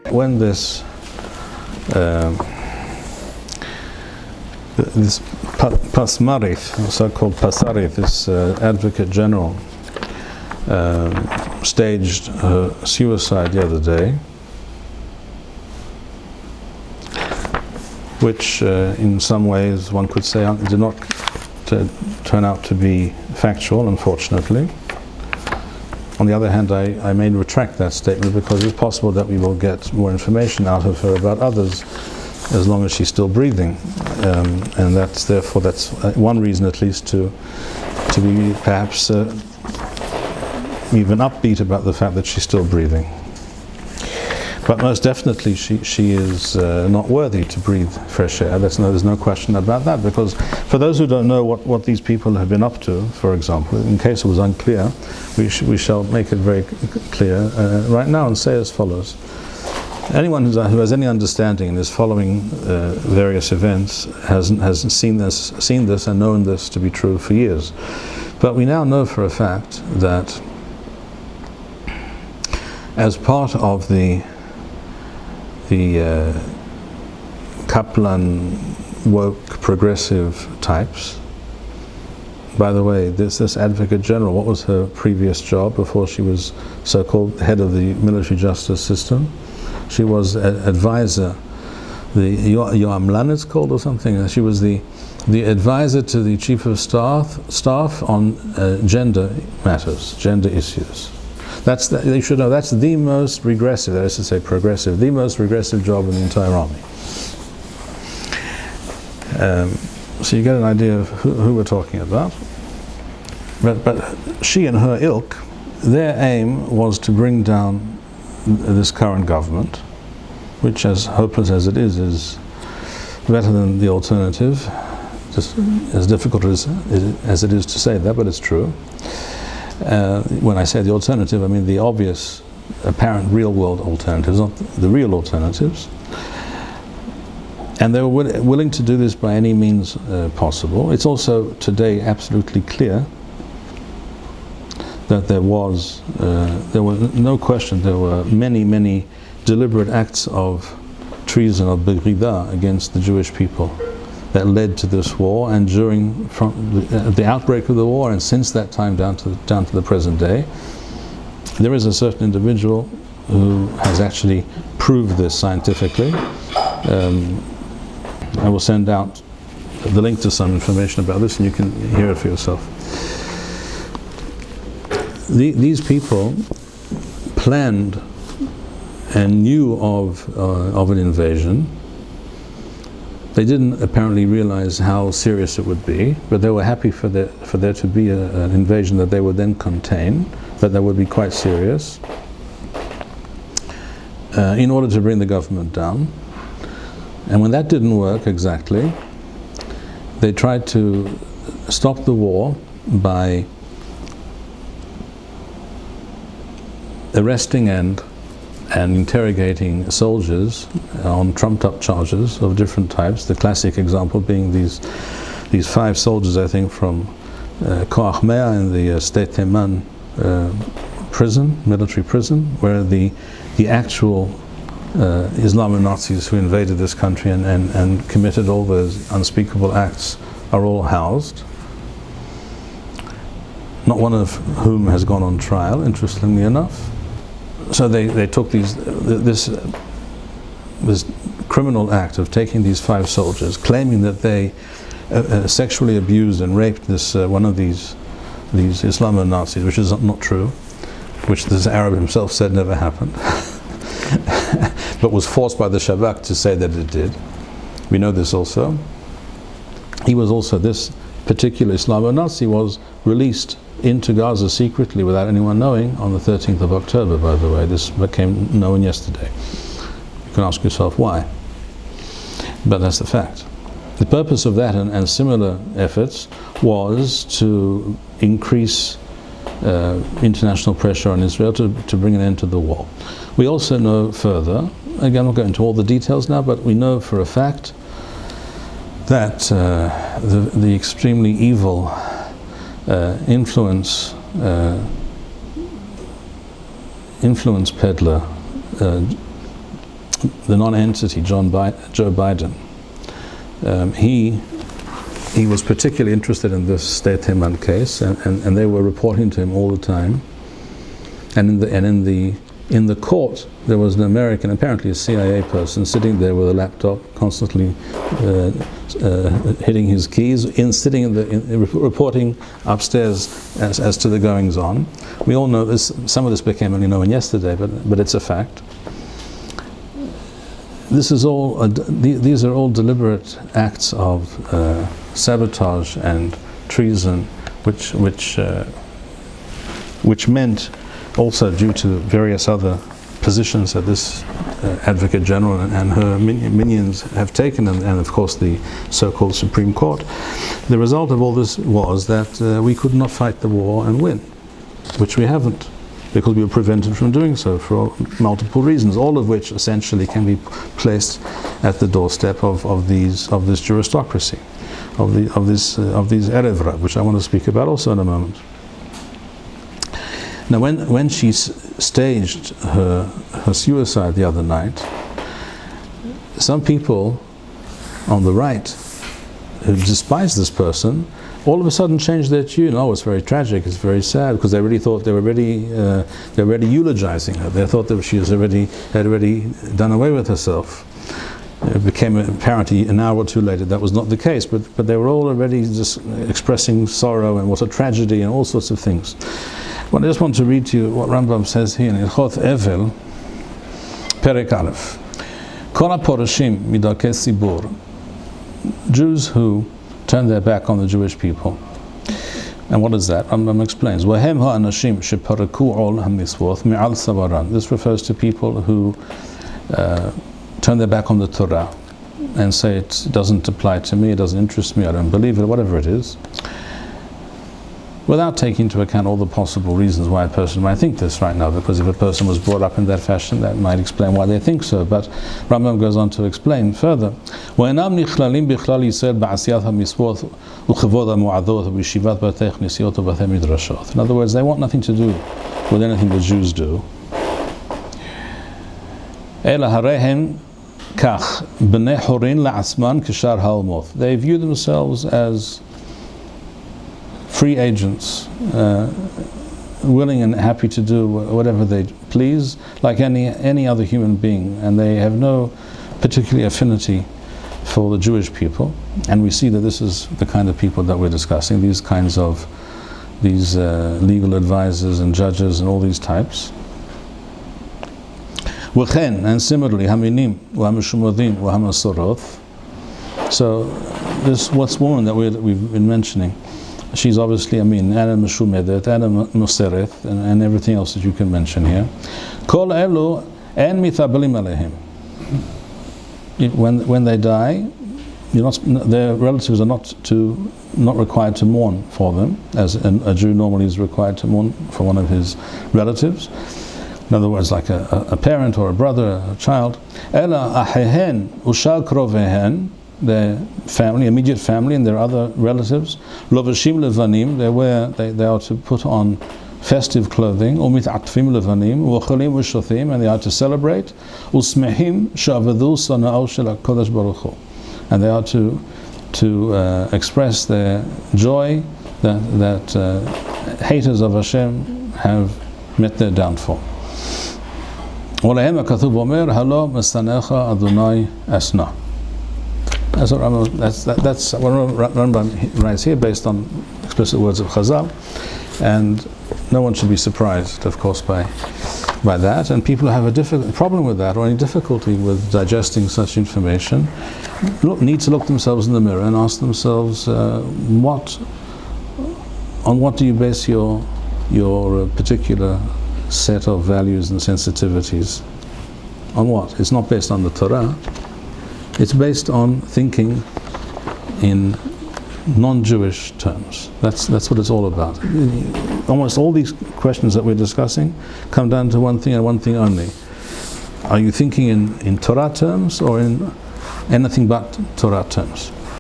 When this Pasmarif, so-called Pasarif, this Advocate General, staged suicide the other day, which in some ways one could say did not turn out to be factual, unfortunately. On the other hand, I may retract that statement because it's possible that we will get more information out of her about others as long as she's still breathing, and that's one reason at least to be perhaps even upbeat about the fact that she's still breathing. But most definitely she is not worthy to breathe fresh air. There's no question about that, because for those who don't know what these people have been up to, for example, in case it was unclear, we shall make it very clear right now and say as follows. Anyone who has any understanding and is following various events has seen this and known this to be true for years. But we now know for a fact that as part of the Kaplan woke progressive types. By the way, this Advocate General, what was her previous job before she was so-called head of the military justice system? She was an advisor, the Yoamlan it's called or something. She was the advisor to the chief of staff on gender matters, gender issues. They should know that's the most regressive, that is to say progressive, the most regressive job in the entire army. So you get an idea of who we're talking about. But she and her ilk, their aim was to bring down this current government, which, as hopeless as it is better than the alternative, just as difficult as it is to say that, but it's true. When I say the alternative, I mean the obvious, apparent real-world alternatives, not the real alternatives. And they were willing to do this by any means possible. It's also today absolutely clear that there was no question, there were many deliberate acts of treason, of begrida, against the Jewish people that led to this war, and from the outbreak of the war, and since that time down to the present day, there is a certain individual who has actually proved this scientifically. I will send out the link to some information about this, and you can hear it for yourself. These people planned and knew of an invasion. They didn't apparently realize how serious it would be, but they were happy for there to be an invasion that they would then contain, but that would be quite serious, in order to bring the government down. And when that didn't work exactly, they tried to stop the war by arresting and interrogating soldiers on trumped-up charges of different types. The classic example being these 5 soldiers, I think, from Koach Mea in the State Teman prison, military prison, where the actual Islamo-Nazis who invaded this country and committed all those unspeakable acts are all housed. Not one of whom has gone on trial, interestingly enough. So they took this criminal act of taking these 5 soldiers, claiming that they sexually abused and raped one of these Islamo-Nazis, which is not true, which this Arab himself said never happened, but was forced by the Shabak to say that it did. We know this also. He was also, this particular Islamo-Nazi was released into Gaza secretly without anyone knowing on the 13th of October, by the way. This became known yesterday. You can ask yourself why, but that's the fact. The purpose of that and similar efforts was to increase international pressure on Israel to bring an end to the war. We also know further, again I'm not going into all the details now, but we know for a fact that the extremely evil influence peddler, the non-entity Joe Biden, he was particularly interested in this State Teman case, and they were reporting to him all the time. And in the court, there was an American, apparently a CIA person, sitting there with a laptop, constantly hitting his keys, reporting upstairs as to the goings on. We all know this. Some of this became only known yesterday, but it's a fact. These are all deliberate acts of sabotage and treason, which meant, also due to various other positions that this Advocate General and her minions have taken, and of course the so-called Supreme Court, the result of all this was that we could not fight the war and win, which we haven't, because we were prevented from doing so for multiple reasons, all of which essentially can be placed at the doorstep of this juristocracy, of these Erev Rav, which I want to speak about also in a moment. Now, when she staged her suicide the other night, some people on the right who despised this person all of a sudden changed their tune. Oh, it's very tragic, it's very sad, because they really thought they were already eulogizing her. They thought that she had already done away with herself. It became apparently an hour or two later that was not the case, but they were all already just expressing sorrow and what a tragedy and all sorts of things. Well, I just want to read to you what Rambam says here in Ilchot Evel, Perek Aleph. Kol ha-porashim midarkei tzibur, Jews who turn their back on the Jewish people. And what is that? Rambam explains. Wahem ha'anashim sheparaku ol ha-mitzvot mi'al savaran. This refers to people who turn their back on the Torah and say it doesn't apply to me, it doesn't interest me, I don't believe it, whatever it is, without taking into account all the possible reasons why a person might think this right now, because if a person was brought up in that fashion, that might explain why they think so. But Rambam goes on to explain further. In other words, they want nothing to do with anything the Jews do. They view themselves as free agents, willing and happy to do whatever they please, like any other human being, and they have no particular affinity for the Jewish people. And we see that this is the kind of people that we're discussing, these legal advisors and judges and all these types. And similarly, haminim wa hamishumodin wa hamasoroth. So this woman that we've been mentioning, she's obviously and Meshumedet, and Musereth, and everything else that you can mention here. Kol elu en mithabelim alehim. When they die, their relatives are not required to mourn for them, as a Jew normally is required to mourn for one of his relatives. In other words, like a parent or a brother, a child. Ela ahehen ushal krovehen, their family, immediate family, and their other relatives. Lovashim levanim, they are to put on festive clothing. Umit atfim levanim, u'ochalim u'shothim, and they are to celebrate. Usmehim shavadu sana'o shel HaKadosh Baruch Hu, and they are to express their joy that haters of Hashem have met their downfall. Olehem HaKatuv Omer halo mesanecha Adonai asna. That's what Rambam writes here, based on explicit words of Chazal, and no one should be surprised, of course, by that. And people who have a problem with that, or any difficulty with digesting such information, need to look themselves in the mirror and ask themselves, on what do you base your particular set of values and sensitivities? On what? It's not based on the Torah. It's based on thinking in non-Jewish terms. That's what it's all about. Almost all these questions that we're discussing come down to one thing and one thing only. Are you thinking in Torah terms or in anything but Torah terms?